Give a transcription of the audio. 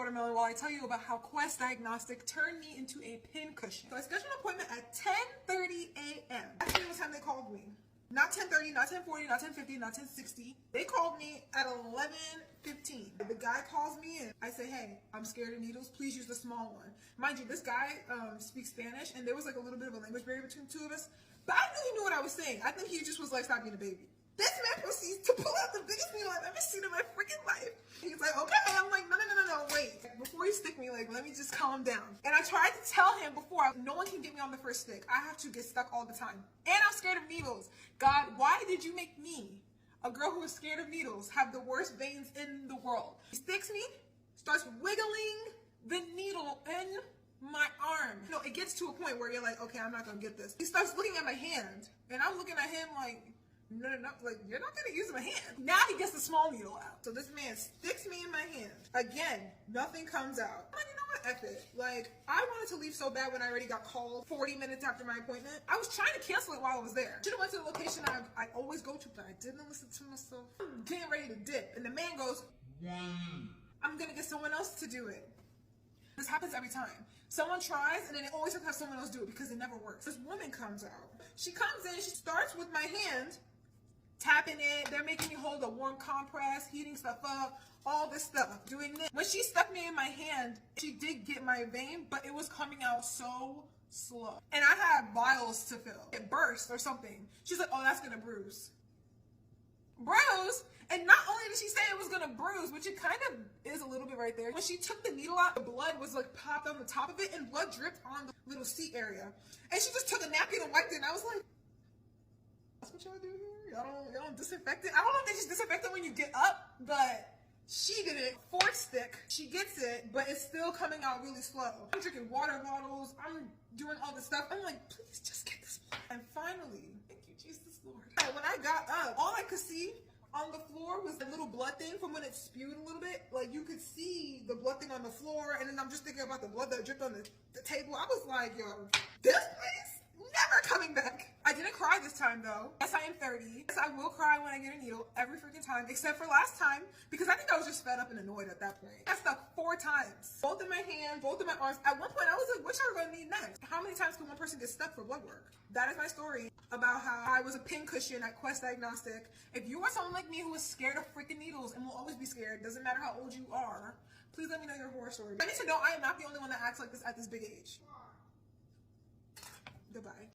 Watermelon while I tell you about how Quest Diagnostic turned me into a pin cushion. So I scheduled an appointment at 10:30 a.m. That's the time they called me. Not 10:30, not 10:40, not 10:50, not 10:60. They called me at 11:15. The guy calls me in. I say, hey, I'm scared of needles. Please use the small one. Mind you, this guy speaks Spanish, and there was like a little bit of a language barrier between the two of us. But I knew he knew what I was saying. I think he just was like, stop being a baby. This man proceeds to pull out the biggest needle I've ever seen in my freaking life. He's like, okay. I'm like, no, wait. Before you stick me, like, let me just calm down. And I tried to tell him before, no one can get me on the first stick. I have to get stuck all the time. And I'm scared of needles. God, why did you make me, a girl who is scared of needles, have the worst veins in the world? He sticks me, starts wiggling the needle in my arm. No, it gets to a point where you're like, okay, I'm not gonna get this. He starts looking at my hand, and I'm looking at him like, no, like, you're not gonna use my hand. Now he gets the small needle out. So this man sticks me in my hand. Again, nothing comes out. I'm like, you know what, F it. Like, I wanted to leave so bad when I already got called 40 minutes after my appointment. I was trying to cancel it while I was there. Should've went to the location I always go to, but I didn't listen to myself. I'm getting ready to dip, and the man goes, I'm gonna get someone else to do it. This happens every time. Someone tries, and then they always have to have someone else do it because it never works. This woman comes out. She comes in, she starts with my hand, tapping it. They're making me hold a warm compress, heating stuff up, all this stuff, doing this. When she stuck me in my hand, she did get my vein, but it was coming out so slow. And I had vials to fill. It burst or something. She's like, oh, that's gonna bruise. Bruise? And not only did she say it was gonna bruise, which it kind of is a little bit right there. When she took the needle out, the blood was like popped on the top of it and blood dripped on the little seat area. And she just took a napkin and wiped it, and I was like, that's what y'all do here? Y'all don't disinfect it? I don't know if they just disinfect it when you get up, but she did it. Fourth stick, she gets it, but it's still coming out really slow. I'm drinking water bottles, I'm doing all this stuff. I'm like, please just get this. And finally, thank you, Jesus Lord. When I got up, all I could see on the floor was the little blood thing from when it spewed a little bit. Like, you could see the blood thing on the floor, and then I'm just thinking about the blood that dripped on the table. I was like, yo, this place? Never coming back. I didn't cry this time though. Yes, I am 30. Yes, I will cry when I get a needle every freaking time, except for last time, because I think I was just fed up and annoyed at that point. I stuck 4 times. Both in my hand, both in my arms. At one point, I was like, what y'all gonna need next? How many times can one person get stuck for blood work? That is my story about how I was a pin cushion at Quest Diagnostic. If you are someone like me who is scared of freaking needles and will always be scared, doesn't matter how old you are, please let me know your horror story. I need to know I am not the only one that acts like this at this big age. Goodbye.